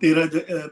13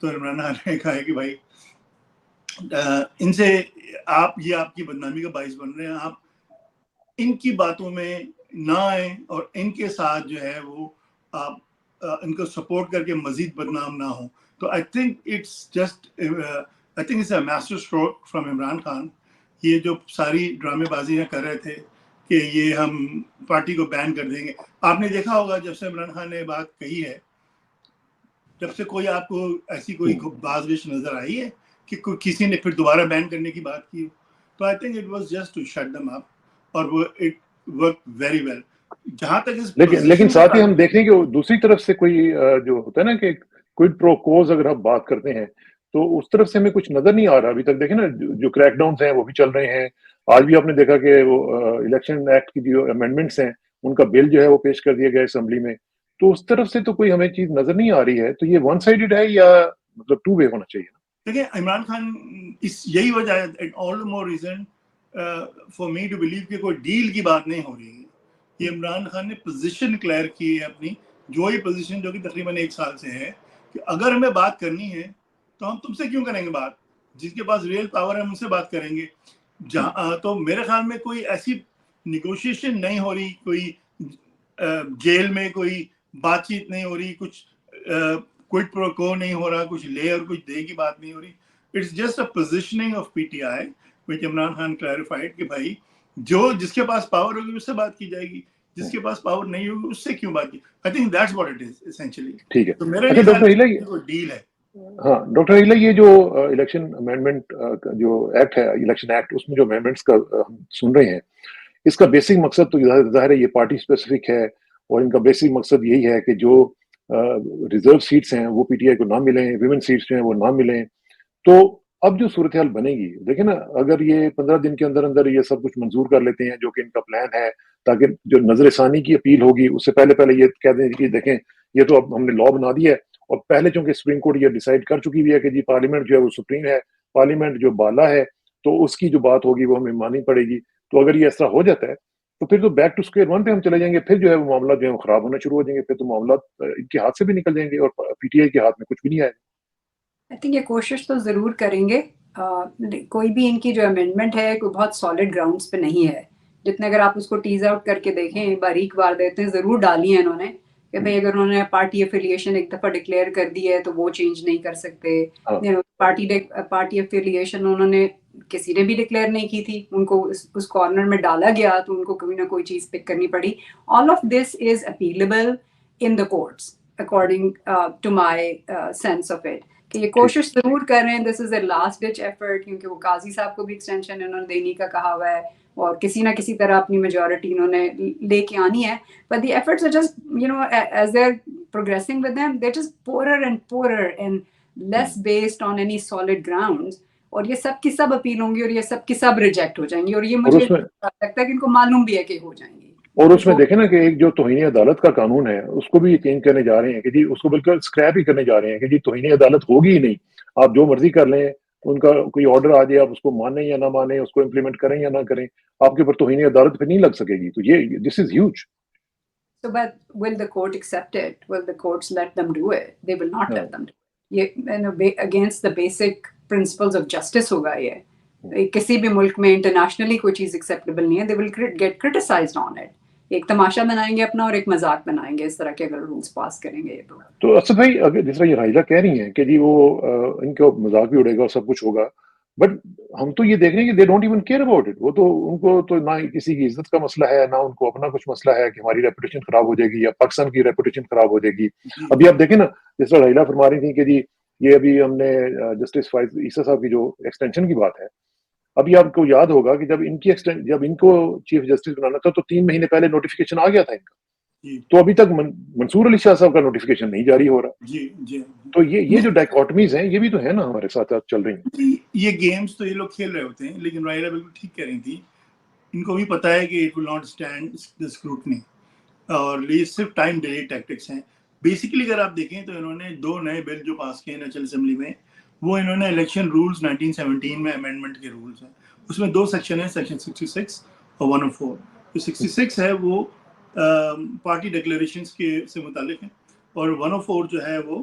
تو عمران خان نے کہا ہے کہ بھائی ان سے آپ یہ آپ کی بدنامی کا باعث بن رہے ہیں, آپ ان کی باتوں میں نہ آئیں اور ان کے ساتھ جو ہے وہ آپ ان کو سپورٹ کر کے مزید بدنام نہ ہوں. تو I think it's a master stroke from Imran Khan. یہ جو ساری ڈرامے بازیاں کر رہے تھے کہ یہ ہم پارٹی کو بین کر دیں گے, آپ نے دیکھا ہوگا جب سے عمران خان نے بات کہی ہے, جب سے کوئی آپ کو ایسی کوئی بازش نظر آئی ہے کہ کسی نے پھر دوبارہ بین کرنے کی بات کی؟ تو I think it was just to shut them up, اور وہ اٹ ورک ویری ویل. جہاں تک اس لیکن ساتھ ہی ہم دیکھ رہے ہیں کہ دوسری طرف سے کوئی جو ہوتا ہے نا کہ کوئی پرو کوز اگر ہم بات کرتے ہیں تو اس طرف سے ہمیں کچھ نظر نہیں آ رہا ابھی تک. دیکھیں نا جو کریک ڈاؤنز ہیں وہ بھی چل رہے ہیں. آج بھی آپ نے دیکھا کہ وہ الیکشن ایکٹ کی جو امینڈمنٹس ہیں ان کا بل جو ہے وہ پیش کر دیا گیا اسمبلی میں. تو اس طرف سے تو کوئی ہمیں چیز نظر نہیں آ رہی ہے. تو یہ ون سائیڈڈ ہے یا مطلب ٹو وے ہونا چاہیے؟ دیکھیں عمران خان یہی وجہ ہے, all the more reason for me to believe کہ کوئی ڈیل کی بات نہیں ہو رہی ہے. یہ عمران خان نے پوزیشن کلیئر کی ہے اپنی, جو یہ پوزیشن جو کہ تقریباً 1 سال سے ہے کہ اگر ہمیں بات کرنی ہے تو ہم تم سے کیوں کریں گے بات, جس کے پاس ریئل پاور ہے ہم ان سے بات کریں گے. تو میرے خیال میں کوئی ایسی نیگوشیشن نہیں ہو رہی, کوئی جیل میں کوئی بات چیت نہیں ہو رہی, کچھ کوئی پروکو نہیں ہو رہا, کچھ لے اور کچھ دے کی بات نہیں ہو رہی. It's just a positioning of P T I which Imran Khan clarified کہ بھائی جو جس کے پاس پاور ہوگی اس سے بات کی جائے گی, جس کے پاس پاور نہیں ہوگی اس سے کیوں بات کی. I think that's what it is essentially. ٹھیک ہے. تو میرے اچھا ڈاکٹر ہیلا, ڈیل ہے. ہاں ڈاکٹر ہیلا, یہ جو الیکشن امینڈمنٹ جو ایکٹ ہے, الیکشن ایکٹ, اس میں جو امینڈمنٹس کا ہم سن رہے ہیں, اس کا بیسک مقصد تو ظاہر ہے یہ پارٹی اسپیسیفک ہے, اور ان کا بیسک مقصد یہی ہے کہ جو ریزرو سیٹس ہیں وہ پی ٹی آئی کو نہ ملیں, ویمن سیٹس جو ہیں وہ نہ ملیں. تو اب جو صورتحال بنے گی, دیکھیں نا اگر یہ 15 دن کے اندر اندر یہ سب کچھ منظور کر لیتے ہیں جو کہ ان کا پلان ہے, تاکہ جو نظر ثانی کی اپیل ہوگی اس سے پہلے یہ کہہ دیں کہ دیکھیں یہ تو اب ہم نے لا بنا دیا ہے, اور پہلے چونکہ سپریم کورٹ یہ ڈیسائیڈ کر چکی ہوئی ہے کہ جی پارلیمنٹ جو ہے وہ سپریم ہے, پارلیمنٹ جو بالا ہے, تو اس کی جو بات ہوگی وہ ہمیں ماننی پڑے گی. تو اگر یہ ایسا ہو جاتا ہے تو پھر تو بیک ٹو اسکوئر ون پہ ہم چلے جائیں گے. پھر جو ہے وہ معاملات جو ہے خراب ہونا شروع ہو جائیں گے. پھر تو معاملات ان کے ہاتھ سے بھی نکل جائیں گے اور پی ٹی آئی کے ہاتھ میں کچھ بھی نہیں آئے گا. آئی تھنک یہ کوشش تو ضرور کریں گے. کوئی بھی ان کی جو امینڈمنٹ ہے کوئی بہت سالڈ گراؤنڈس پہ نہیں ہے. جتنے اگر آپ اس کو ٹیز آؤٹ کر کے دیکھیں, باریک وارداتیں ضرور ڈالی ہیں انہوں نے کہ بھئی اگر انہوں نے پارٹی افیلیشن ایک دفعہ ڈکلیئر کر دی ہے تو وہ چینج نہیں کر سکتے. پارٹی افیلیشن انہوں نے کسی نے بھی ڈکلیئر نہیں کی تھی, ان کو اس کارنر میں ڈالا گیا تو ان کو کوئی نہ کوئی چیز پک کرنی پڑی. All of this is appealable in the courts according to my sense of it, کہ یہ کوشش ضرور کر رہے ہیں. This is a last ditch effort, کیونکہ وہ قاضی صاحب کو بھی ایکسٹینشن انہوں نے دینے کا کہا ہوا ہے, اور کسی نہ کسی طرح اپنی میجورٹی انہوں نے لے کے آنی ہے. But the efforts are just, as they're progressing with them, they're just poorer and less based on any solid grounds. اور یہ سب کی سب اپیل ہوں گی اور یہ سب کی سب ریجیکٹ ہو جائیں گی, اور یہ مجھے لگتا ہے کہ ان کو معلوم بھی ہے کہ ہو جائیں گی. اور اس میں دیکھیں نا کہ ایک جو توہین عدالت کا قانون ہے اس کو بھی یہ چینج کرنے جا رہے ہیں کہ جی اس کو بالکل اسکریپ ہی کرنے جا رہے ہیں کہ جی توہین عدالت ہوگی ہی نہیں, آپ جو مرضی کر لیں, ان کا کوئی آرڈر آ جائے آپ اس کو مانیں یا نہ مانیں, اس کو امپلیمنٹ کریں یا نہ کریں, آپ کے اوپر توہین عدالت پہ نہیں لگ سکے گی. تو یہ this is huge. So, but will the court accept it? Will the courts let them do it? They will not let them do it. یہ against the basic principles of justice ہوگا. یہ کسی بھی ملک میں انٹرنیشنلی کوئی چیز acceptable نہیں ہے. They will get criticized on it. ایک تماشا بنائیں گے اپنا اور ایک مذاق بنائیں گے اس طرح کے اگر رولز پاس کریں گے. یہ تو اسد بھائی اگر جس طرح یہ رائزہ کہہ رہی ہیں کہ جی وہ ان کو مذاق بھی اڑے گا اور سب کچھ ہوگا, بٹ ہم تو یہ دیکھ رہے ہیں کہ they don't even care about it. وہ تو ان کو تو نہ کسی کی عزت کا مسئلہ ہے, نہ ان کو اپنا کچھ مسئلہ ہے کہ ہماری ریپوٹیشن خراب ہو جائے گی یا پاکستان کی ریپوٹیشن خراب ہو جائے گی. ابھی آپ دیکھیں نا جس طرح رائلہ فرما رہی تھی کہ جی یہ ابھی ہم نے جسٹس فائز عیسیٰ صاحب کی جو ایکسٹینشن کی بات ہے, ابھی آپ کو یاد ہوگا کہ جب ان کو چیف جسٹس بنانا تھا تو 3 مہینے پہلے نوٹیفیکیشن آ گیا تھا ان کا, تو ابھی تک منصور علی شاہ صاحب کا نوٹیفیکیشن نہیں جاری ہو رہا. تو یہ جو ڈائیکاٹمیز ہیں یہ بھی تو ہے نا ہمارے ساتھ چل رہی ہیں. یہ گیمز تو یہ لوگ کھیل رہے ہوتے ہیں, لیکن رائلہ بالکل ٹھیک کہہ رہی تھی, ان کو بھی پتا ہے کہ it will not stand the scrutiny, اور یہ صرف ٹائم ڈیلے ٹیکٹکس ہیں. بیسیکلی اگر آپ دیکھیں تو انہوں نے 2 نئے بل جو پاس کیے نیشنل اسمبلی میں, وہ انہوں نے الیکشن رولز 1917 میں امینڈمنٹ کے رولز ہیں, اس میں 2 سیکشن ہیں, سیکشن 66 اور 104. جو 66 ہے وہ پارٹی ڈکلیریشنز کے سے متعلق ہے, اور 104 جو ہے وہ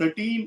13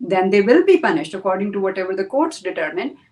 then they will be punished according to whatever the courts determine.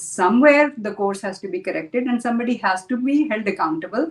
somewhere the course has to be corrected and somebody has to be held accountable,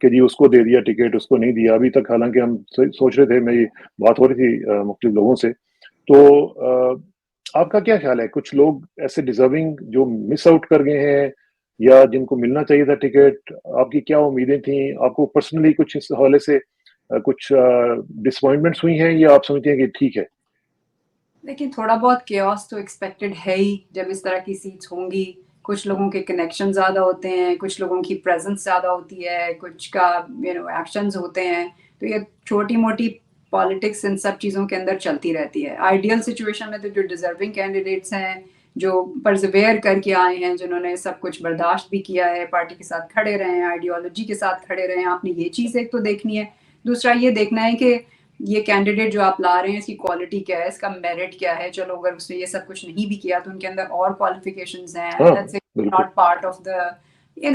کہ جی اس کو دے دیا ٹکٹ, اس کو نہیں دیا. ابھی تک حالانکہ ہم سوچ رہے تھے, میری بات ہو رہی تھی مختلف لوگوں سے, تو آپ کا کیا خیال ہے, کچھ لوگ ایسے ڈیزرونگ جو مس آؤٹ کر گئے ہیں یا جن کو ملنا چاہیے تھا ٹکٹ, آپ کی کیا امیدیں تھیں؟ آپ کو پرسنلی کچھ اس حوالے سے کچھ ڈس اپوائنٹمنٹس ہوئی ہیں یا آپ سمجھتے ہیں کہ ٹھیک ہے؟ لیکن تھوڑا بہت کیوس تو ایکسپیکٹڈ ہے ہی جب اس طرح کی سیٹس ہوں گی. کچھ لوگوں کے کنیکشن زیادہ ہوتے ہیں, کچھ لوگوں کی پریزنس زیادہ ہوتی ہے, کچھ کا ایکشنز ہوتے ہیں. تو یہ چھوٹی موٹی پالیٹکس ان سب چیزوں کے اندر چلتی رہتی ہے. آئیڈیل سچویشن میں تو جو ڈیزرونگ کینڈیڈیٹس ہیں, جو پرزویئر کر کے آئے ہیں, جنہوں نے سب کچھ برداشت بھی کیا ہے, پارٹی کے ساتھ کھڑے رہے ہیں, آئیڈیالوجی کے ساتھ کھڑے رہے ہیں, آپ نے یہ چیز ایک تو دیکھنی ہے. دوسرا یہ دیکھنا ہے کہ یہ کینڈیڈیٹ جو آپ لا رہے ہیں اس کی کوالٹی کیا ہے, اس کا میرٹ کیا ہے. چلو اگر اس نے یہ سب کچھ نہیں بھی کیا تو ان کے اندر اور کوالیفیکیشنز ہیں, not part of the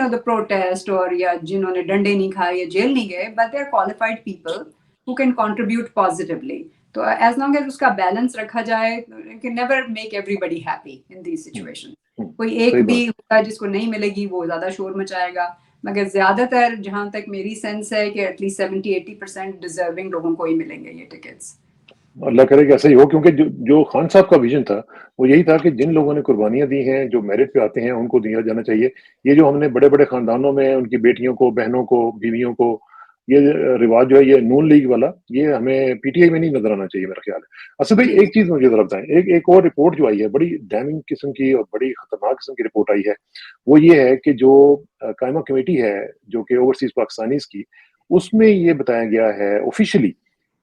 the protest, اور یا جنہوں نے ڈنڈے نہیں کھائے یا جیل نہیں گئے, but they are qualified people who can contribute positively. تو as long as اس کا بیلنس رکھا جائے, you can never make everybody happy in these situations. کوئی ایک بھی ہوگا جس کو نہیں ملے گی وہ زیادہ شور مچائے گا, مگر زیادہ تر جہاں تک میری سینس ہے کہ ایٹ لیسٹ 70-80% ڈیزرونگ لوگوں کو ہی ملیں گے یہ ٹکٹس. اللہ کرے کہ ایسا ہی ہو, کیونکہ جو خان صاحب کا ویژن تھا وہ یہی تھا کہ جن لوگوں نے قربانیاں دی ہیں, جو میرٹ پہ آتے ہیں, ان کو دیا جانا چاہیے. یہ جو ہم نے بڑے بڑے خاندانوں میں ان کی بیٹیوں کو, بہنوں کو, بیویوں کو, یہ رواج جو ہے یہ نون لیگ والا, یہ ہمیں پی ٹی آئی میں نہیں نظر آنا چاہیے میرا خیال ہے. اصل بھائی ایک چیز مجھے ذرا بتائیں, ایک اور رپورٹ جو آئی ہے بڑی ڈیمنگ قسم کی اور بڑی خطرناک قسم کی رپورٹ آئی ہے, وہ یہ ہے کہ جو قائمہ کمیٹی ہے جو کہ اوورسیز پاکستانیز کی, اس میں یہ بتایا گیا ہے آفیشلی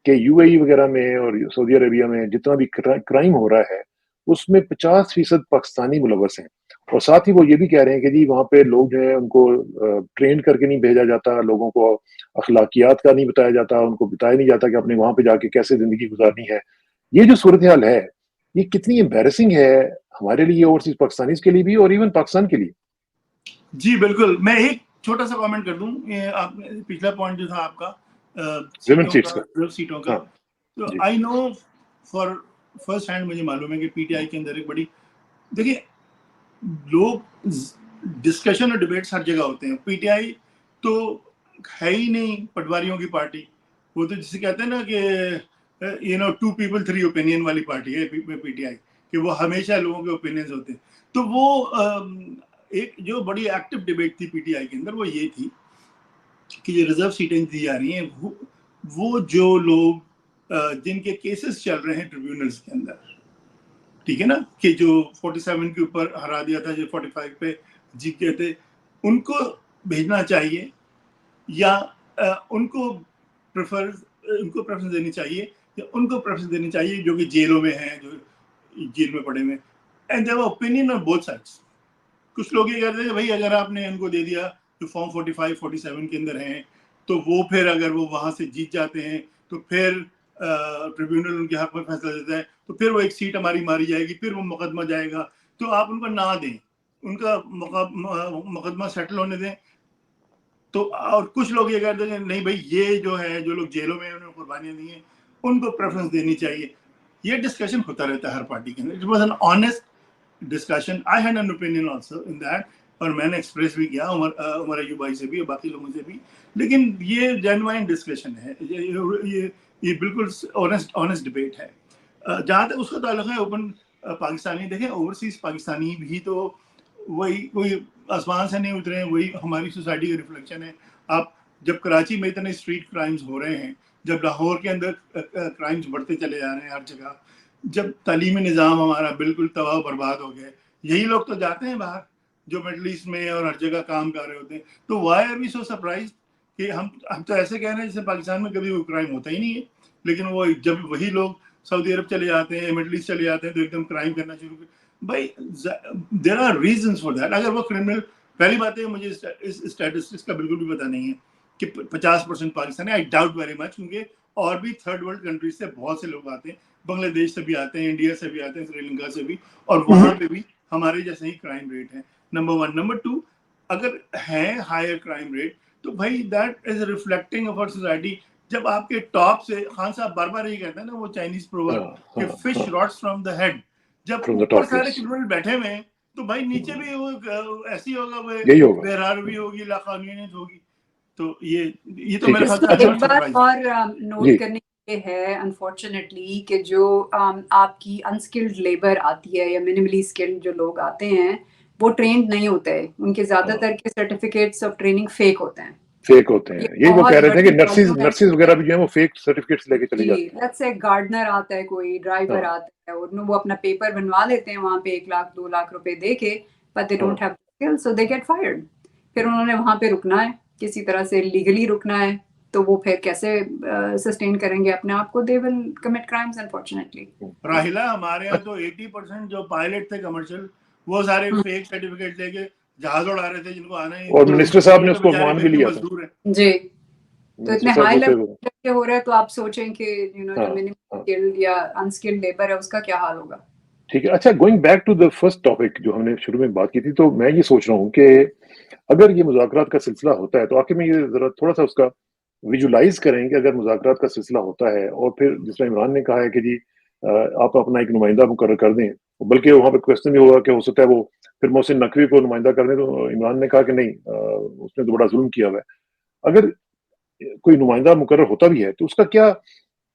کہ یو اے ای وغیرہ میں اور سعودی عربیہ میں جتنا بھی کرائم ہو رہا ہے اس میں 50% پاکستانی ملوث ہیں. اور ساتھ ہی وہ یہ بھی کہہ رہے ہیں کہ جی وہاں پہ لوگ جو ہیں ان کو ٹرین کر کے نہیں بھیجا جاتا, لوگوں کو اخلاقیات کا نہیں بتایا جاتا, ان کو بتایا نہیں جاتا کہ اپنے وہاں پہ جا کے کیسے زندگی گزارنی ہے. یہ جو صورتحال ہے یہ کتنی امبیرسنگ ہے ہمارے لیے, اوورسیز پاکستانیز کے لیے بھی اور ایون پاکستان کے لیے. جی بالکل, میں ایک چھوٹا سا کامنٹ کر دوں. آپ نے پچھلا پوائنٹ جو تھا آپ کا سیٹوں کا, تو آئی نو فار فرسٹ ہینڈ مجھے معلوم ہے کہ پی ٹی آئی کے اندر ایک بڑی, دیکھیے لوگ ڈسکشن اور ڈبیٹس ہر جگہ ہوتے ہیں. پی ٹی آئی تو ہے ہی نہیں پٹواریوں کی پارٹی, وہ تو جسے کہتے ہیں نا کہ ٹو پیپل تھری اوپینین والی پارٹی ہے پی ٹی آئی, کہ وہ ہمیشہ لوگوں کے اوپینینز ہوتے ہیں. تو وہ ایک جو بڑی ایکٹیو ڈبیٹ تھی پی ٹی آئی کے اندر وہ یہ تھی کہ یہ ریزرو سیٹیں دی جا رہی ہیں, وہ جو لوگ جن کے کیسز چل رہے ہیں ٹریبیونلز کے اندر, ٹھیک ہے نا, کہ جو 47 کے اوپر ہرا دیا تھا, جو 45 پہ جیت گئے تھے, ان کو بھیجنا چاہیے یا ان کو پریفرنس دینی چاہیے, یا ان کو پریفرنس دینی چاہیے جو کہ جیلوں میں ہیں, جو جیل میں پڑے ہوئے ہیں. And their opinion on both sides. کچھ لوگ یہ کہتے ہیں کہ بھائی اگر آپ نے ان کو دے دیا جو فارم 45-47 کے اندر ہیں, تو وہ پھر اگر وہ وہاں سے جیت جاتے ہیں تو پھر ٹریبیونل ان کے حق میں فیصلہ دیتا ہے, تو پھر وہ ایک سیٹ ہماری ماری جائے گی, پھر وہ مقدمہ جائے گا, تو آپ ان کو نہ دیں, ان کا مقدمہ سیٹل ہونے دیں. تو اور کچھ لوگ یہ کہتے ہیں نہیں بھائی یہ جو ہے, جو لوگ جیلوں میں انہوں نے قربانیاں دی ہیں ان کو پریفرنس دینی چاہیے. یہ ڈسکشن ہوتا رہتا ہے ہر پارٹی کے اندر. It was an honest discussion. I had an opinion also in that, اور میں نے ایکسپریس بھی کیا عمر ایوب بھائی سے بھی اور باقی لوگوں سے بھی. لیکن یہ جینوائن ڈسکشن ہے, یہ بالکل آنیسٹ ڈبیٹ ہے. جہاں تک اس کا تعلق ہے اوپن پاکستانی, دیکھیں اوورسیز پاکستانی بھی تو وہی کوئی آسمان سے نہیں اترے ہیں, وہی ہماری سوسائٹی کا ریفلیکشن ہے. آپ جب کراچی میں اتنے اسٹریٹ کرائمز ہو رہے ہیں, جب لاہور کے اندر کرائمز بڑھتے چلے جا رہے ہیں ہر جگہ, جب تعلیمی نظام ہمارا بالکل تباہ و برباد ہو گیا, یہی لوگ تو جاتے ہیں باہر جو مڈل ایسٹ میں اور ہر جگہ کام کر رہے ہوتے ہیں. تو why are we so surprised کہ ہم تو ایسے کہہ رہے ہیں جیسے پاکستان میں کبھی کوئی کرائم ہوتا ہی نہیں ہے, لیکن وہ جب وہی لوگ سعودی عرب چلے جاتے ہیں, مڈل ایسٹ چلے جاتے ہیں, تو ایک دم کرائم کرنا شروع کر. بھائی there are reasons for that. اگر وہ کرمنل, پہلی بات ہے مجھے اس اسٹیٹسٹکس کا بالکل بھی پتہ نہیں ہے کہ 50% Pakistani, I doubt very much, کیونکہ اور بھی تھرڈ ورلڈ کنٹریز سے بہت سے لوگ آتے ہیں, بنگلہ دیش سے بھی آتے ہیں, انڈیا سے بھی آتے ہیں, سری لنکا سے بھی, اور وہاں پہ بھی ہمارے جیسے ہی کرائم ریٹ ہے. نمبر 1. نمبر 2, اگر ہے ہائر کرائم ریٹ تو بھائی that is reflecting of our society. جب آپ کے ٹاپ سے, خان صاحب بار بار یہ کہتے ہیں نا وہ چائنیز پروورب کہ fish rots from the head, جب اوپر سارے کرمنل بیٹھے ہوئے ہیں تو بھائی نیچے بھی وہ ایسی ہوگا, بے راروی ہوگی, لاقانونیت ہوگی. تو یہ تو میرے خیال سے ایک بات اور نوٹ کرنے کے ہے انفارچونیٹلی کہ جو آپ کی انسکلڈ لیبر آتی ہے یا منیملی اسکلڈ جو لوگ آتے ہیں وہ ٹرینڈ نہیں ہوتے، ان کے زیادہ تر کے سرٹیفکیٹس آف ٹریننگ فیک ہوتے ہیں. فیک ہوتے ہیں. یہی وہ کہہ رہے تھے کہ نرسز وغیرہ بھی جو ہیں وہ فیک سرٹیفکیٹس لے کے چلی جاتی ہیں. لیٹس سے گارڈنر آتا ہے، کوئی ڈرائیور آتا ہے، اور وہ اپنا پیپر بنوا لیتے ہیں وہاں پہ 1 لاکھ 2 لاکھ روپے دے کے، but they don't have skill so they get fired. پھر انہوں نے وہاں پہ رکنا ہے، کسی طرح سے لیگلی رکنا ہے، تو وہ پھر کیسے سسٹین کریں گے اپنے آپ کو؟ دے will commit crimes unfortunately. Rahila ہمارے یہاں تو 80% جو پائلٹ تھے کمرشل وہ سارے فیک سرٹیفکیٹ لے کے جہاز اڑا رہے تھے جن کو آنا ہی. اور منسٹر صاحب نے اس کو مان بھی لیا تھا. جی، تو اتنے ہائی لیول پہ ہو رہا ہے تو آپ سوچیں کہ جو منیمم اسکلڈ یا انسکلڈ لیبر ہے اس کا کیا حال ہوگا. ٹھیک ہے. اچھا، going back to the first topic جو ہم نے شروع میں بات کی تھی، تو میں یہ سوچ رہا ہوں کہ اگر یہ مذاکرات کا سلسلہ ہوتا ہے تو آخر میں یہ ذرا تھوڑا سا اس کا ویژولائز کریں کہ اگر مذاکرات کا سلسلہ ہوتا ہے اور پھر جس طرح عمران نے کہا ہے کہ جی آپ اپنا ایک نمائندہ مقرر کر دیں، بلکہ وہاں پہ کوشچن بھی ہوگا کہ ہو سکتا ہے وہ پھر محسن نقوی کو نمائندہ کر دیں، تو عمران نے کہا کہ نہیں، اس نے تو بڑا ظلم کیا ہوا ہے. اگر کوئی نمائندہ مقرر ہوتا بھی ہے تو اس کا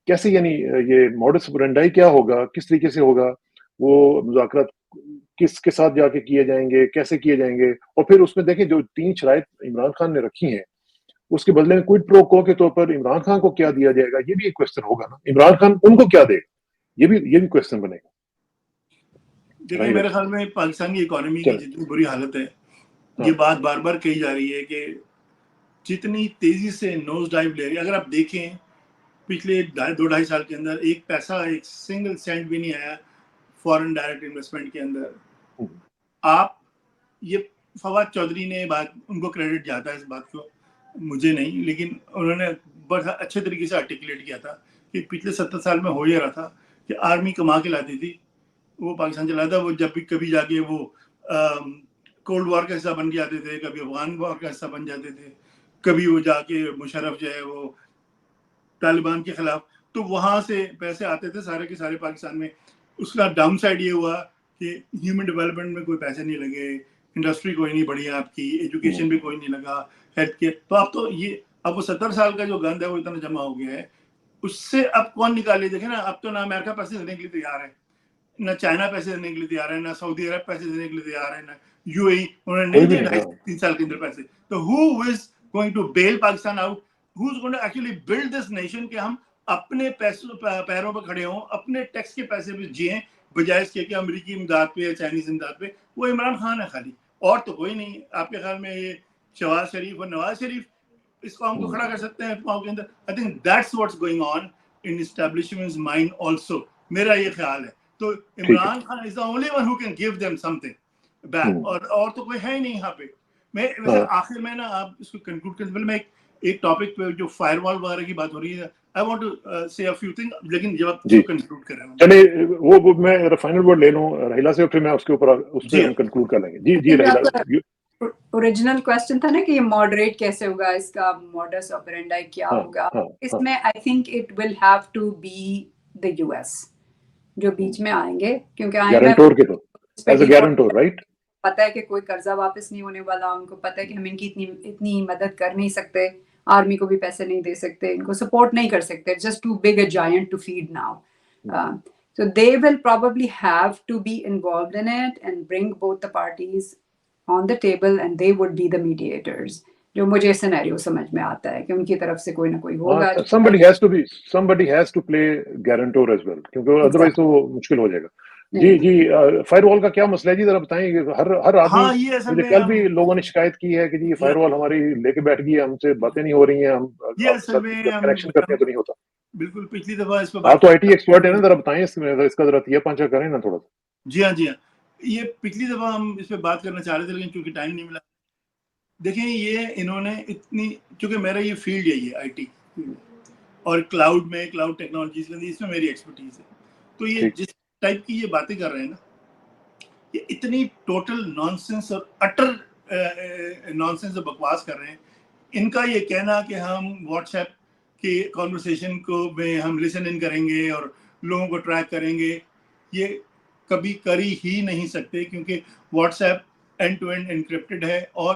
کیسے یعنی یہ موڈس آپرینڈائی کیا ہوگا، کس طریقے سے ہوگا، وہ مذاکرات کس کے ساتھ جا کے کیے جائیں گے، کیسے کیے جائیں گے، اور پھر اس میں دیکھیں جو 3 شرائط عمران خان نے رکھی ہیں اس کے بدلے میں کوئڈ پرو کو کے طور پر عمران خان کو کیا دیا جائے گا، یہ بھی ایک کوشچن ہوگا نا. عمران خان ان کو کیا دے گا، یہ بھی کوشچن بنے گا. دیکھیں میرے خیال میں پاکستان کی اکانومی کی جتنی بری حالت ہے، یہ بات بار بار کہی جا رہی ہے کہ جتنی تیزی سے نوز ڈائیو لے رہی ہے. اگر آپ دیکھیں پچھلے 2-2.5 سال کے اندر ایک پیسہ، ایک سنگل سینٹ بھی نہیں آیا فورن ڈائریکٹ انویسٹمنٹ کے اندر. آپ یہ فواد چودھری نے بات، ان کو کریڈٹ جاتا ہے اس بات کو، مجھے نہیں، لیکن انہوں نے بہت اچھے طریقے سے آرٹیکولیٹ کیا تھا کہ پچھلے 70 سال میں ہو یہ رہا تھا کہ آرمی کما کے لاتی تھی، وہ پاکستان چلاتا، وہ جب بھی کبھی جا کے وہ کولڈ وار کا حصہ بن جاتے تھے، کبھی افغان وار کا حصہ بن جاتے تھے، کبھی وہ جا کے مشرف جو ہے وہ طالبان کے خلاف، تو وہاں سے پیسے آتے تھے سارے کے سارے پاکستان میں. اس کا ڈاؤن سائڈ یہ ہوا کہ ہیومن ڈیولپمنٹ میں کوئی پیسے نہیں لگے، انڈسٹری کوئی نہیں بڑھی آپ کی، ایجوکیشن بھی کوئی نہیں لگا، ہیلتھ کیئر. تو اب تو یہ اب وہ 70 سال کا جو گند ہے وہ اتنا جمع ہو گیا ہے، اس سے اب کون نکالے؟ دیکھیں نا، اب تو نہ امریکہ پیسے دینے کے لیے تیار ہے، نہ چائنا پیسے دینے کے لیے تیار ہے، نہ سعودی عرب پیسے دینے کے لیے تیار ہے، نہ یو اے ای. انہوں نے نہیں دیے 2.5-3 سال کے اندر پیسے. تو who is going to bail Pakistan out? Who's going to actually build this nation کہ ہم اپنے پیروں پہ کھڑے ہوں، اپنے ٹیکس کے پیسے پہ جئیں، بجائے اس کے کہ امریکی امداد پہ یا چائنیز امداد پہ. وہ عمران خان ہے خالی، اور تو کوئی نہیں. آپ کے خیال میں یہ شہباز شریف اور نواز شریف اس قوم کو کھڑا کر سکتے ہیں قوم کے اندر؟ I think that's what's going on in establishment's mind also. میرا یہ خیال ہے. تو Imran Khan is the only one who can give them something back. اور تو کوئی ہے ہی نہیں یہاں پہ. میں ویسے آخر میں نا، آپ اس کو کنکلوڈ کرنے سے پہلے میں ایک ٹاپک پہ جو فائر وال وغیرہ کی بات ہو رہی ہے، I want to say a few things، لیکن جب آپ اس کو کنکلوڈ کریں. چلے وہ میں فائنل ورڈ لے لوں راہیلا سے، پھر میں اس کے اوپر اس پہ ہم کنکلوڈ کر لیں گے. جی راہیلا. اوریجنل کوسچن تھا نا کہ یہ ماڈریٹ کیسے ہوگا، اس کا موڈس آپرینڈائی کیا ہوگا. اس میں I think it will have to be the U S جو بیچ میں آئیں گے، کیونکہ گارنٹور کے طور ایز اے گارنٹور، رائٹ؟ پتہ ہے کہ کوئی قرضہ واپس نہیں ہونے والا، ان کو پتہ ہے کہ ہم ان کی اتنی مدد کر نہیں سکتے، آرمی کو بھی پیسے نہیں دے سکتے، ان کو سپورٹ نہیں کر سکتے، just too big a giant to feed now. So they will probably have to be involved in it and bring both the parties on the table and they would be the mediators. جو مجھے scenario سمجھ میں آتا ہے کہ ان کی طرف سے کوئی نہ کوئی ہوگا. somebody has to play guarantor as well، کیونکہ ادروائز تو مشکل ہو جائے گا. جی فائر وال کا کیا مسئلہ ہے جی؟ ذرا بتائیں. ہر آدمی، مجھے کل بھی لوگوں نے شکایت کی ہے کہ جی فائر وال ہماری لے کے بیٹھ گئی ہے، ہم سے باتیں نہیں ہو رہی ہیں، ہم کنیکشن کرتے ہیں تو نہیں ہوتا. بالکل پچھلی دفعہ اس پہ آپ تو آئی ٹی ایکسپرٹ ہیں نا، ذرا بتائیں اس میں، اس کا ذرا تیا پانچا کریں نا تھوڑا سا. جی ہاں یہ پچھلی دفعہ ہم اس پہ بات کرنا چاہ رہے تھے لیکن چونکہ ٹائم نہیں ملا. دیکھیں یہ انہوں نے اتنی، چونکہ میرا یہ فیلڈ ہے، یہ آئی ٹی اور کلاؤڈ ٹیکنالوجیز میں، اس میں میری ایکسپرٹیز ہے. تو یہ جس ٹائپ کی یہ باتیں کر رہے ہیں نا، یہ اتنی ٹوٹل نان سینس اور اٹر نان سینس اور بکواس کر رہے ہیں. ان کا یہ کہنا کہ ہم واٹس ایپ کی کانورسیشن کو میں ہم لسن ان کریں گے اور لوگوں کو ٹریک کریں گے، یہ کبھی کر ہی نہیں سکتے، کیونکہ WhatsApp end to end encrypted ہے اور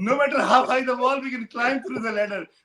no matter how high the wall we can climb through the ladder।